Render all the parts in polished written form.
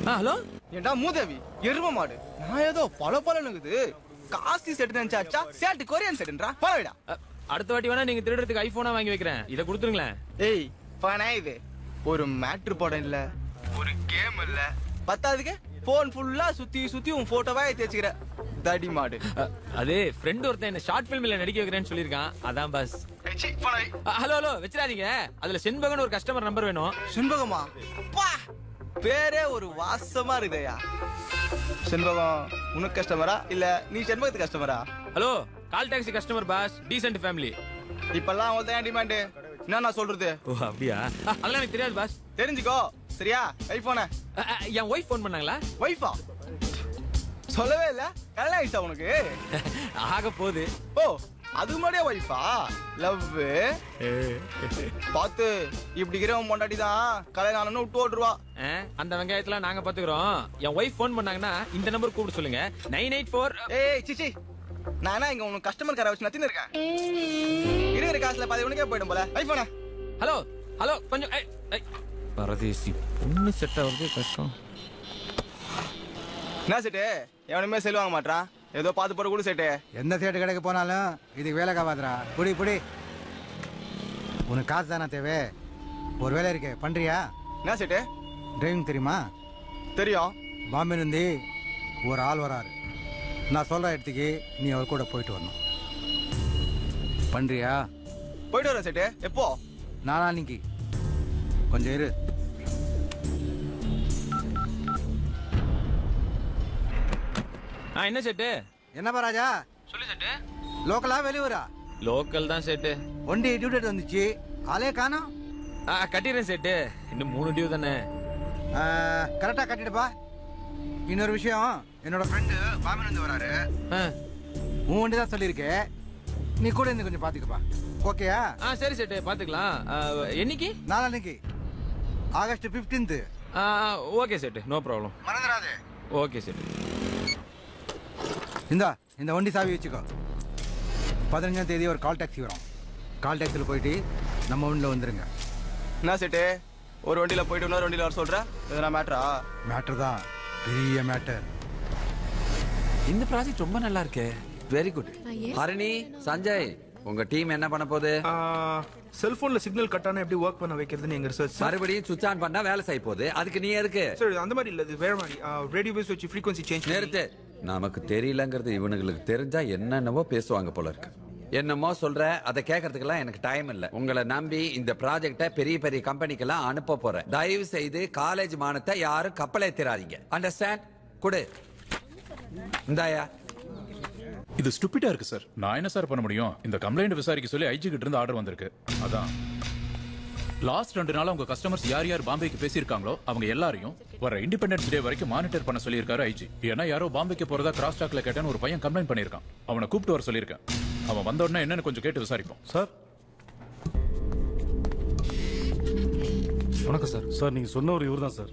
Hello ஏண்டா மூதேவி எரும மாடு நான் ஏதோ பலனுக்குது காஸ்ட்லி செட் நினைச்சாச்சா சேட்டு கொரியன் செட்ன்றா பரவாயிடா அடுத்த வாட்டி வேணா நீங்க திருடுறதுக்கு ஐபோனா வாங்கி வைக்கிறேன் இதை கொடுத்துருங்களேன். ஏய் பணா இது ஒரு மேட்ரு படம் இல்ல ஒரு கேம் இல்ல பத்தாதுக்கு போன் ஃபுல்லா சுத்தி உன் போட்டோவா தேய்ச்சிக்கிற தடி மாடு. அது ஃப்ரெண்ட் ஒருத்தன் என்ன ஷார்ட் பிலிம்ல நடிக்க வைக்கிறேன்னு சொல்லிருக்கான் அதான் பாஸ். ஹலோ வச்சிடாதீங்க அதுல செண்பகன் ஒரு கஸ்டமர் நம்பர் வேணும். செண்பகமா பேரே ஒரு வாசமா இருக்குதையா. செண்பகம் உனக்கு கஸ்டமரா இல்ல நீ செண்பகத்துக்கு கஸ்டமரா? Hello call taxi customer boss decent family. இப்பெல்லாம் அவள் தான் டிமாண்ட் என்ன நான் சொல்றது. ஓ அப்படியா அதெல்லாம் எனக்கு தெரியாது பாஸ். தெரிஞ்சுக்கோ சரியா. ஐபோன என் ஒய்ஃப் போன் பண்ணாங்களா? ஒய்ஃபா சொல்லவே இல்ல கல்யாணம் ஆயிடுச்சா உனக்கு? ஆக போகுது. ஓ அது முன்னாடியே ஒய்ஃபா லவ் பாத்து இப்படி இருக்கிறவன் பொண்டாட்டி தான் கல்யாணம் ஆனு விட்டு ஓட்டுருவா. அந்த வெங்காயத்துல நாங்க பாத்துக்கிறோம். என் ஒய்ஃப் போன் பண்ணாங்கன்னா இந்த நம்பர் கூப்பிட்டு சொல்லுங்க 984. ஏய் சிச்சி நானா இங்க உனக்கு கஸ்டமர் கேர வச்சு நத்தின்னு இருக்கேன். இருக்கிற காசுல பாதி உனக்கே போயிடும் போல. ஐபோன ஹலோ கொஞ்சம் பரதேசி பொண்ணு செட் ஆகுறது கஷ்டம். என்ன செட்டு எவனுமே செல் வாங்க மாட்டான் ஏதோ பாத்து போட கூட செட்டு. எந்த சேட்டு கடைக்கு போனாலும் இதுக்கு வேலை காவாதுரா. புடி உனக்கு காசு தானே தேவை. ஒரு வேலை இருக்கு பண்றியா? என்ன செட்டு? டிரைவிங் தெரியுமா? தெரியும். பாம்பே இருந்து ஒரு ஆள் வராரு. நான் சொல்ற இடத்துக்கு நீ அவர் கூட போயிட்டு வரணும். பண்றியா? போயிட்டு வரேன் செட்டு. எப்போ? நாளான்னைக்கு. கொஞ்சம் இரு. என்ன செட்டு? என்னப்பா ராஜா? சொல்லு செட்டு. லோக்கலா வெளியூரா? லோக்கல் தான் செட்டு. ஒண்டி டியூட்டி வந்துச்சு ஆளே காணோம். கட்டிடுறேன் செட்டு இன்னும் 3 டியூ தானே. கரெக்டா கட்டிடுப்பா. இன்னொரு விஷயம் என்னோட ஃப்ரெண்டு பாமிலிருந்து வராரு. உன் வண்டி தான் சொல்லியிருக்கே நீ கூட இருந்து கொஞ்சம் பாத்துக்கப்பா. ஓகேயா? சரி செட்டு பாத்துக்கலாம். என்னைக்கு? நாளான்னைக்கு August 15. Okay set no problem. மறந்துடாதே. Okay set. இந்த வண்டி சாவி வச்சுக்கோ. 15ஆம் தேதி ஒரு கால் டாக்ஸி வரும். கால் டாக்ஸியில் போயிட்டு நம்ம வண்டியில் வந்துருங்க. என்ன செட்டு ஒரு வண்டியில போயிட்டு இன்னொரு வண்டியில வர சொல்ற? எதனா மேட்டரா? மேட்டர் தான் பெரிய மேட்டர். இந்த ப்ராஜெக்ட் ரொம்ப நல்லா இருக்கு. Very good. ஹரிணி சஞ்சய் உங்க டீம் என்ன பண்ண போகுது? செல்போன்ல சிக்னல் கட் ஆனா எப்படி ஒர்க் பண்ண வைக்கிறதுன்னு எங்க ரிசர்ச். மறுபடியும் சுவிட்ச் ஆன் பண்ணா வேலை செய்ய போகுது. அதுக்கு நீ எதுக்கு? சரி அந்த மாதிரி இல்ல இது வேற மாதிரி. ரேடியோ பேஸ் வச்சு ஃப்ரீக்வென்சி சேஞ்ச் நிறுத்து. நமக்கு தெரியலங்கிறது இவனுங்களுக்கு தெரிஞ்சா என்னென்னவோ பேசுவாங்க போல இருக்கு. என்னமோ சொல்ற அதை கேட்கறதுக்கெல்லாம் எனக்கு டைம் இல்ல. உங்களை நம்பி இந்த ப்ராஜெக்ட பெரிய பெரிய கம்பெனிக்கெல்லாம் அனுப்ப போறேன். தயவு செய்து காலேஜ் மானத்தை யாரும் கப்பலே திராதீங்க. அண்டர்ஸ்டாண்ட்? குடு இந்தாயா. இது ஸ்டூபிடா இருக்கு சார். நான் என்ன சார் பண்ண முடியும்? இந்த கம்ப்ளைண்ட் விசாரிக்க சொல்லி ஐஜி கிட்ட இருந்து ஆர்டர் வந்திருக்கு. அதான் லாஸ்ட் 2 நாளா உங்க கஸ்டமர்ஸ் யார் பாம்பேக்கு பேசியிருக்காங்களோ அவங்க எல்லாரையும் வர இண்டிபெண்டன்ஸ் டே வரைக்கும் மானிட்டர் பண்ண சொல்லியிருக்காரு ஐஜி. ஏன்னா யாரோ பாம்பேக்கு போறதா கிராஸ் டாக்ல கேட்டேன்னு ஒரு பையன் கம்ப்ளைண்ட் பண்ணியிருக்கான். அவனை கூப்பிட்டு வர சொல்லியிருக்கேன். அவன் வந்த உடனே என்னன்னு கொஞ்சம் கேட்டு விசாரிப்போம். சார் வணக்கம் சார். சார் நீங்க சொன்ன ஒரு இவர் தான் சார்.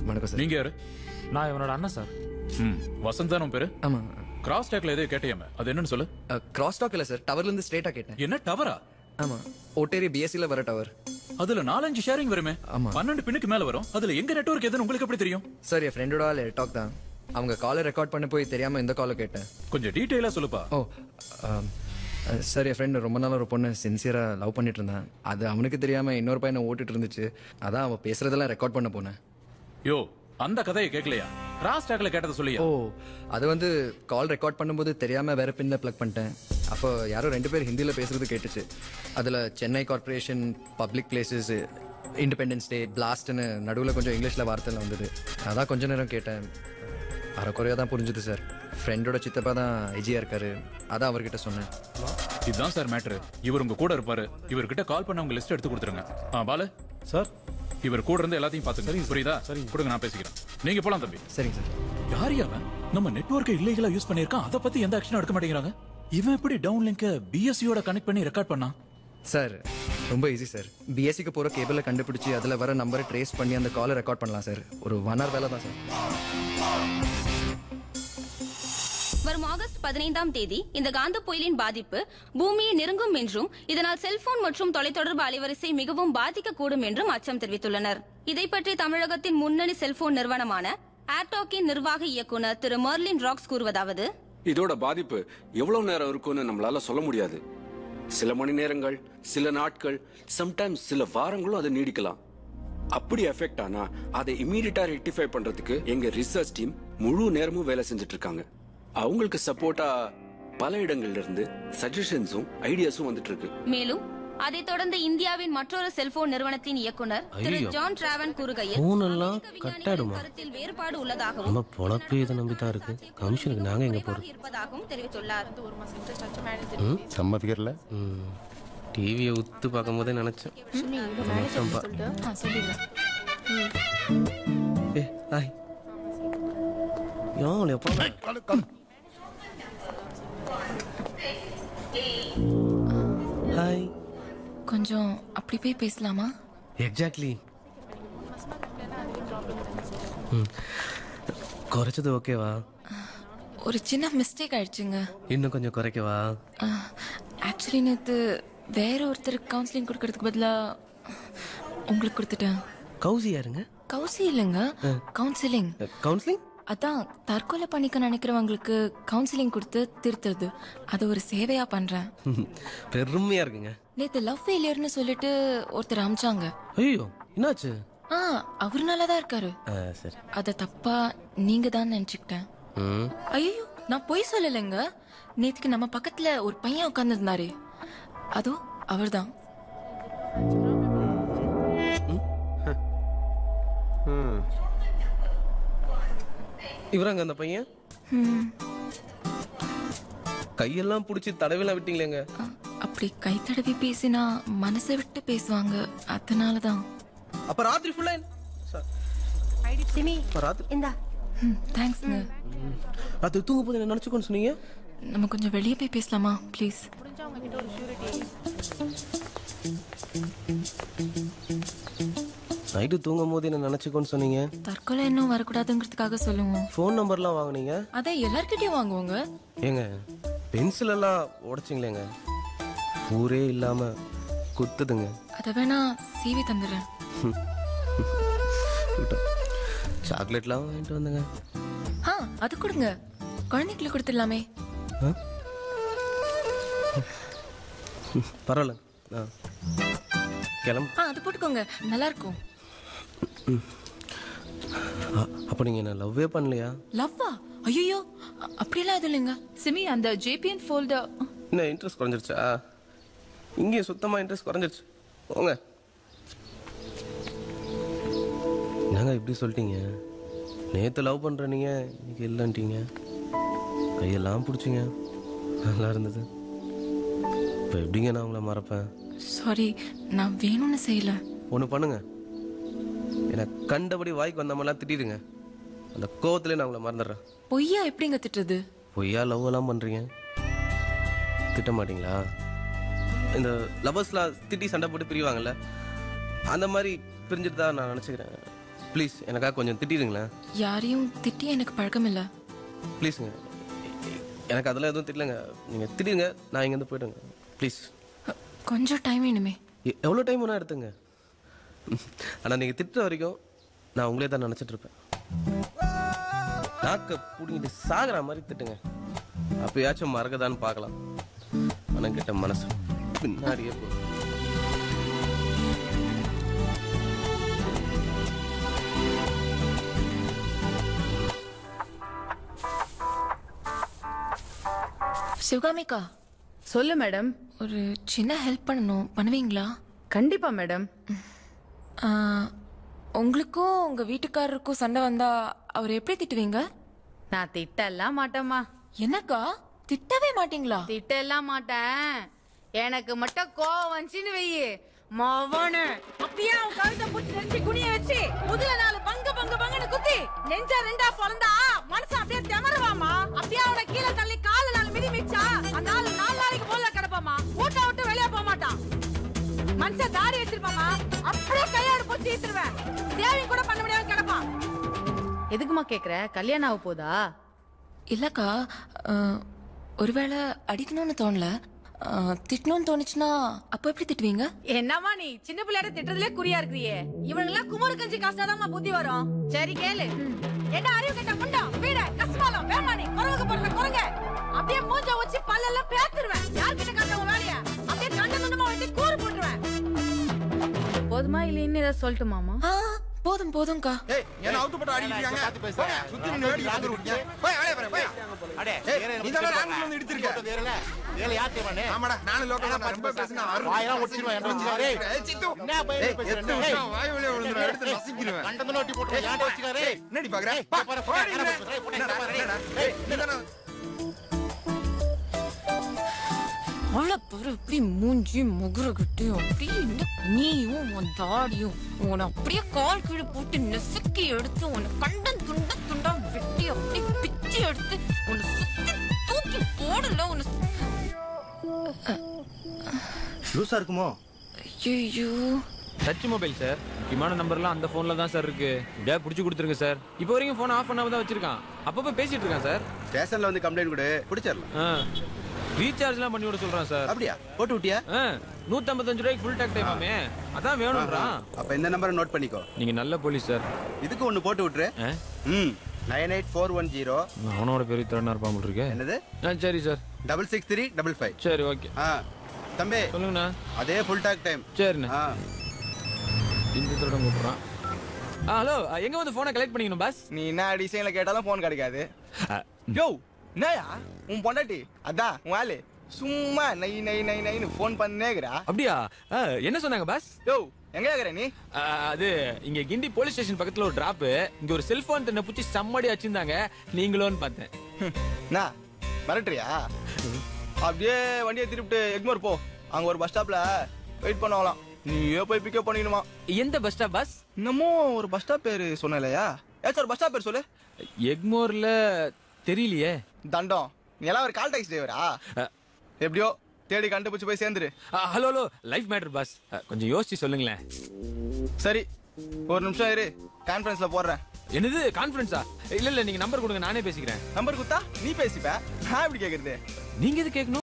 வணக்கம் சார். நீங்க யாரு? நான் இவனோட அண்ணன் சார். வசந்த் தான் பேரு? ஆமா. கிராஸ் டாக்ல எதோ கேட்டியாமே அது என்னன்னு சொல்லு. கிராஸ் டாக் இல்ல சார், டவர்ல இருந்து ஸ்ட்ரைட்டா கேட்டேன். என்ன டவரா? ஆமா, ஓட்டேரி பிஎஸ்சில வர டவர். அதுல 4-5 ஷேரிங் வருமே. 12 பின்னுக்கு மேல வரும். அதுல எங்க நெட்வொர்க் எதுன்னு உங்களுக்கு எப்படி தெரியும்? சார் என் ஃப்ரெண்டோட ஆள் டாக் தான். அவங்க காலை ரெக்கார்ட் பண்ண போய் தெரியாம இந்த காலை கேட்டேன். கொஞ்சம் டீடைலா சொல்லுப்பா. ஓ சார் என் ஃப்ரெண்ட் ரொம்ப நாள் ஒரு பொண்ணு சின்சியரா லவ் பண்ணிட்டு இருந்தான். அது அவனுக்கு தெரியாம இன்னொரு பையனை ஓட்டிட்டு இருந்துச்சு. அதான் அவ பேசுறதெல்லாம் ரெக்கார்ட் பண்ண போனேன். யோ அந்த கதையை கேட்கலையா? கிராஸ் டாக்ல கேட்டதை சொல்லியா? ஓ அது வந்து கால் ரெக்கார்ட் பண்ணும்போது தெரியாம வேற பின்ல பிளக் பண்ணிட்டேன். அப்போ யாரோ 2 பேர் ஹிந்தியில பேசுறது கேட்டுச்சு. அதுல Chennai corporation, public places, independence day, பிளாஸ்ட்னு நடுவில் கொஞ்சம் இங்கிலீஷ்ல வார்த்தைலாம் வந்தது. அதான் கொஞ்ச நேரம் கேட்டேன். அரைக்குறையா தான் புரிஞ்சுது சார். ஃப்ரெண்டோட சித்தப்பா தான் ஐஜியா இருக்காரு. அதான் அவர்கிட்ட சொன்னேன். இதுதான் சார் மேட்ரு. இவர் உங்க கூட இருப்பாரு. இவர்கிட்ட கால் பண்ண உங்க லிஸ்ட் எடுத்து கொடுத்துருங்க. பாலு சார் இவர் கூட இருந்து எல்லாத்தையும் பாத்துங்க. புரியுதா? சரி கொடுங்க, நான் பேசிக்கிறேன். நீங்க போலாம் தம்பி. சரிங்க சார். யார் அவன்? நம்ம நெட்வொர்க்கை இல்லீகலா யூஸ் பண்ணிருக்கான். அதை பத்தி எந்த ஆக்ஷனும் எடுக்க மாட்டேங்கிறாங்க. இவன் எப்படி டவுன் லிங்க பிஎஸ்சியோட கனெக்ட் பண்ணி ரெக்கார்ட் பண்ணா? சார் ரொம்ப ஈஸி சார். பிஎஸ்சிக்கு போற கேபிளை கண்டுபிடிச்சி அதுல வர நம்பரை ட்ரேஸ் பண்ணி அந்த காலை ரெக்கார்ட் பண்ணலாம் சார். ஒரு 1 hour வேலை தான் சார். வரும் ஆகஸ்ட் 15ஆம் தேதி இந்த காந்த புயலின் பாதிப்பு பூமியை நெருங்கும் என்றும் இதனால் செல்போன் மற்றும் தொலைத்தொடர்பு அலைவரிசை மிகவும் பாதிக்கக்கூடும் என்றும் அச்சம் தெரிவித்துள்ளனர். இதை பற்றி தமிழகத்தின் முன்னணி செல்போன் நிறுவனமான ஏர்டாக்கின் நிர்வாக இயக்குநர் திரு மெர்லின் ராக்ஸ் கூறுவதாவது, இதோட பாதிப்பு எவ்வளவு நேரம் இருக்கும்னு நம்மளால சொல்ல முடியாது. சில மணி நேரங்கள், சில நாட்கள், சம்டைம்ஸ் சில வாரங்களும் அது நீடிக்கலாம். அப்படி எஃபெக்ட் ஆனா அதை இமீடியட்டா ரெக்டிஃபை பண்றதுக்கு எங்க ரிசர்ச் டீம் முழு நேரமும் வேலை செஞ்சுட்டு இருக்காங்க. அவங்களுக்கு சப்போர்ட்டா பல இடங்கள்ல இருந்து சஜஷன்ஸும் ஐடியாஸும் வந்துட்டு இருக்கு. மேலும் அதைத் தொடர்ந்து இந்தியாவின் மற்றொரு செல்போன் நிறுவனத்தின் இயக்குநர் திரு ஜான் டிராவன் கூறுகையில், கருத்தில் வேறுபாடு உள்ளதாகவும் இருப்பதாகவும் தெரிவித்துள்ளார். சம்மதிக்கல. டிவியை உத்து பார்க்கும் போதே நினைச்சேன். கொஞ்சம் அப்படி போய் பேசலாமா? எக்ஸாக்ட்லி. குறைச்சது ஓகேவா? ஒரு சின்ன மிஸ்டேக் ஆயிடுச்சுங்க. இன்னும் கொஞ்சம் குறைக்கவா? ஆக்சுவலி நேற்று வேற ஒருத்தருக்கு கவுன்சிலிங் கொடுக்கறதுக்கு பதிலா உங்களுக்கு கொடுத்துட்டேன். கௌசி யாருங்க? கௌசி இல்லைங்க, கவுன்சிலிங். கவுன்சிலிங் அதான் தற்கொலை பண்ணிக்க நினைக்கிறவங்களுக்கு கவுன்சிலிங் கொடுத்து திருத்துறது. அது ஒரு சேவையா பண்றேன். பெருமையா இருக்குங்க. நேத்து லவ் ஃபெயிலியர்னு சொல்லிட்டு ஒருத்தர் அமிச்சாங்க. ஐயோ, என்னாச்சு? அவரு நல்லாதான் இருக்காரு. சரி. அத தப்பா நீங்க தான் நினைச்சுக்கிட்டேன். ஐயோ, நான் பொய் சொல்லலைங்க. நேத்துக்கு நம்ம பக்கத்துல ஒரு பையன் உட்கார்ந்து இருந்தாரு, அதோ அவர்தான். இவராங்க அந்த பையன்? கையெல்லாம் புடிச்சு தடவைலாம் விட்டீங்களேங்க. அப்படி கை தடவி பேசினா மனசை விட்டு பேசுவாங்க, அதனாலதான். அப்ப ராத்திரி ஃபுல்லா தேங்க்ஸ்ங்க. அது தூங்க போது என்ன நினைச்சுக்கோன்னு சொன்னீங்க? நம்ம கொஞ்சம் வெளியே போய் பேசலாமா ப்ளீஸ்? நைட்டு தூங்கும் போது என்ன நினைச்சுக்கோன்னு சொன்னீங்க? தற்கொலை இன்னும் வரக்கூடாதுங்கிறதுக்காக சொல்லுவோம். ஃபோன் நம்பர்லாம் வாங்குனீங்க? அதை எல்லார்கிட்டயும் வாங்குவோங்க. ஏங்க பென்சில் எல்லாம் உடைச்சிங்களேங்க, ஊரே இல்லாம குத்துதுங்க. அதை வேணா சீவி தந்துடுறேன். சாக்லேட்லாம் வாங்கிட்டு வந்தங்க. அது கொடுங்க, குழந்தைங்களுக்கு கொடுத்துடலாமே. பரவாயில்ல, கிளம்பு. அது போட்டுக்கோங்க, நல்லா இருக்கும். அப்ப நீங்க என்ன லவ்வே பண்ணலையா? லவ்வா? ஐயோ, அப்படியெல்லாம் எதுவும் இல்லைங்க. சிமி, அந்த ஜேபிஎன் ஃபோல்டர் என்ன இன்ட்ரெஸ்ட் குறைஞ்சிருச்சா? இங்கே சுத்தமா இன்ட்ரெஸ்ட் குறைஞ்சிருச்சு. போங்க. என்னங்க இப்படி சொல்லிட்டீங்க? நேற்று லவ் பண்ற நீங்க இன்னைக்கு இல்லைன்ட்டீங்க. கையெல்லாம் பிடிச்சிங்க, நல்லா இருந்தது. இப்போ எப்படிங்க நான் உங்களை மறப்பேன்? சாரி, நான் வேணும்னு செய்யல. ஒன்று பண்ணுங்க, எனக்கு கண்டபடி வாய்க்கு வந்த மாதிரிலாம் திட்டிடுங்க. அந்த கோவத்திலே நான் உங்களை மறந்துடுறேன். பொய்யா எப்படிங்க திட்டுறது? பொய்யா லவ் எல்லாம் பண்றீங்க, திட்ட மாட்டீங்களா? இந்த லவ்வர்ஸ்லாம் திட்டி சண்டை போட்டு பிரிவாங்கல்ல, அந்த மாதிரி பிரிஞ்சுட்டு தான் நான் நினச்சிக்கிறேன். ப்ளீஸ் எனக்காக கொஞ்சம் திட்டிடுங்களேன். யாரையும் திட்டி எனக்கு பழக்கம் இல்லை. ப்ளீஸுங்க, எனக்கு அதெல்லாம் எதுவும் திட்டலைங்க. நீங்கள் திட்டிடுங்க, நான் இங்கேருந்து போய்டுங்க ப்ளீஸ். கொஞ்சம் டைம் வேணுமே. எவ்வளோ டைம் வேணா எடுத்துங்க. ஆனால் நீங்கள் திட்டுற வரைக்கும் நான் உங்களே தான் நினச்சிட்டு இருப்பேன். நாக்க பிடிங்கிட்டு சாகிற மாதிரி திட்டுங்க, அப்பயாச்சும் மறக்கதான்னு பார்க்கலாம். மனம் கிட்ட மனசு பின்னாடியே போகும். சிவகாமிக்கா. சொல்லு மேடம். ஒரு சின்ன ஹெல்ப் பண்ணணும், பண்ணுவீங்களா? கண்டிப்பா மேடம். உங்களுக்கும் உங்க வீட்டுக்காரருக்கும் சண்டை வந்தா அவர் எப்படி திட்டுவீங்க? நான் திட்டலாம் மாட்டேம்மா. என்னக்கா திட்டவே மாட்டீங்களா? திட்டலாம் மாட்டேன், எனக்கு மட்டும் கோவம் வந்துச்சுன்னு வெயி மவனு அப்படியே அவன் கழுத்தை பூச்சி நெஞ்சு குனிய வச்சு முதல்ல 4 பங்கு பங்கு பங்குன்னு குத்தி நெஞ்ச 2ஆ பொளந்தா மனசு அப்படியே திமறுவாமா. அப்படியே அவனை கீழே தள்ளி கால 4 மிதி மிச்சா அந்த 4 நாளைக்கு போல கிடப்பாமா. வீட்டை விட்டு வெளியே போக மாட்டான். மனுஷன் தாடி வச்சிருப்பாமா, அப்படியே கையாடு பூச்சி ஈத்துருவேன். சேவிங் கூட பண்ண முடியாம கிடப்பான். எதுக்குமா கேக்குற? கல்யாணம் ஆக போதா? இல்லக்கா ஒருவேளை அடிக்கணும்னு தோணல திட்டணும்னு தோணுச்சுன்னா அப்போ எப்படி திட்டுவீங்க? என்னம்மா நீ சின்ன பிள்ளையாட திட்டத்திலே குறியா இருக்கிறியே. இவனுங்கெல்லாம் குமரு கஞ்சி காசுதாம்மா புத்தி வரும். சரி கேளு. என்ன அறிவு கட்ட முண்டா வீட கஸ்மாலம் வேமானி குரங்குக்கு பிறந்த குரங்க அப்படியே மூஞ்ச வச்சு பல்லெல்லாம் பேத்துருவேன். யார்கிட்ட காட்டுற உன் வேலைய அப்படியே கண்ட துண்டமா வச்சு கூறு போட்டுருவேன். போதுமா இல்ல இன்னும் ஏதாவது சொல்லட்டுமாமா? போதும் போதும்க்கா. என்ன அவுட் போட்டு அடிக்கிறாங்க சுத்தி நின்னு வேடி வந்துருக்கீங்க. போய் வேலைய பாரு போய். அடே நீ தான் ஆங்கில வந்து இடிச்சிருக்க. வேலை யார் தேவனே? ஆமாடா நானே லோக்கல்ல ரொம்ப பேசினா வாயெல்லாம் ஒட்டிடுவேன் என்ன வச்சுக்காரே. சித்து என்ன பைய பேசுறே? வாய் வெளிய விழுந்துற எடுத்து நசிக்கிடுவேன். கண்டந்து நோட்டி போட்டு ஏன் வச்சுக்காரே? என்னடி பாக்குற? என்னடா அவ்வளவு இப்படி மூஞ்சி முகுற கட்டு அப்படி நீயும் உன் தாடியும் உன்னை அப்படியே கால் கீழே போட்டு நெசுக்கி எடுத்து உன்னை கண்டன் துண்ட துண்டா வெட்டி அப்படி பிச்சு எடுத்து உன்னை சுத்தி தூக்கி போடல உன்னை லூசா இருக்குமோ? ஐயோ டச் மொபைல் சார். முக்கியமான நம்பர்லாம் அந்த போன்ல தான் சார் இருக்கு. இப்படியே புடிச்சு கொடுத்துருங்க சார். இப்போ வரைக்கும் போன் ஆஃப் பண்ணாம தான் வச்சிருக்கான். அப்பப்போ பேசிட்டு இருக்கான் சார். ஸ்டேஷன்ல வந்து கம்ப்ளைண்ட் கொடு பிடிச்சிரலாம். ரீசார்ஜ்லாம் பண்ணி விட சொல்றான் சார். அப்படியா? போட்டு விட்டியா? 155 ரூபாய்க்கு ஃபுல் டாக் டைமாமே. அதான் வேணும்ன்றான். அப்ப இந்த நம்பரை நோட் பண்ணிக்கோ. நீங்க நல்ல போலீஸ் சார். இதுக்கு ஒன்னு போட்டு விட்டுரு. 98410. அவனோட பெரிய திறனா இருப்பான் போல இருக்கு. என்னது? சரி சார். 66355. சரி ஓகே. தம்பி சொல்லுங்கண்ணா. அதே ஃபுல் டாக் டைம். சரிண்ணா. இந்த திருடம் கூப்பிடுறான். ஹலோ எங்க வந்து போனை கலெக்ட் பண்ணிக்கணும் பாஸ்? நீ என்ன டிசைன்ல கேட்டாலும் போன் கிடைக்காது. யோ என்னயா உன் பொண்டாட்டி அதான் உன் ஆளு சும்மா நை நை நை நைன்னு போன் பண்ணேங்கறா. அப்படியா? என்ன சொன்னாங்க பாஸ்? யோ எங்க இருக்கற நீ? அது இங்க கிண்டி போலீஸ் ஸ்டேஷன் பக்கத்துல ஒரு டிராப். இங்க ஒரு செல்போன் தன்னை புடிச்சு சம்மடி வச்சிருந்தாங்க. நீங்களோன்னு பார்த்தேன். நான் மிரட்டுறியா? அப்படியே வண்டியை திருப்பிட்டு எக்மோர் போ. அங்க ஒரு பஸ் ஸ்டாப்ல வெயிட் பண்ணுவாங்களாம். நீயே போய் பிக்கப் பண்ணிக்கணுமா. எந்த பஸ் ஸ்டாப் பாஸ்? இன்னமும் ஒரு பஸ் ஸ்டாப் பேரு சொன்னலையா? ஏன் சார் பஸ் ஸ்டாப் பேர் சொல்லு. எக்மோர்ல தெரியலையே. தண்டம் நீ எல்லாம் ஒரு கால் டாக்ஸி டிரைவரா? எப்படியோ தேடி கண்டுபிடிச்சு போய் சேர்ந்துரு. Hello hello life matter boss. கொஞ்சம் யோசிச்சு சொல்லுங்களேன். சரி ஒரு நிமிஷம் இரு, கான்ஃபரன்ஸ்ல போடுறேன். என்னது கான்ஃபரன்ஸா? இல்ல இல்ல நீங்க நம்பர் கொடுங்க நானே பேசிக்கிறேன். நம்பர் குத்தா நீ பேசிப்ப. நான் எப்படி கேக்குறது? நீங்க எது கேட்கணும்?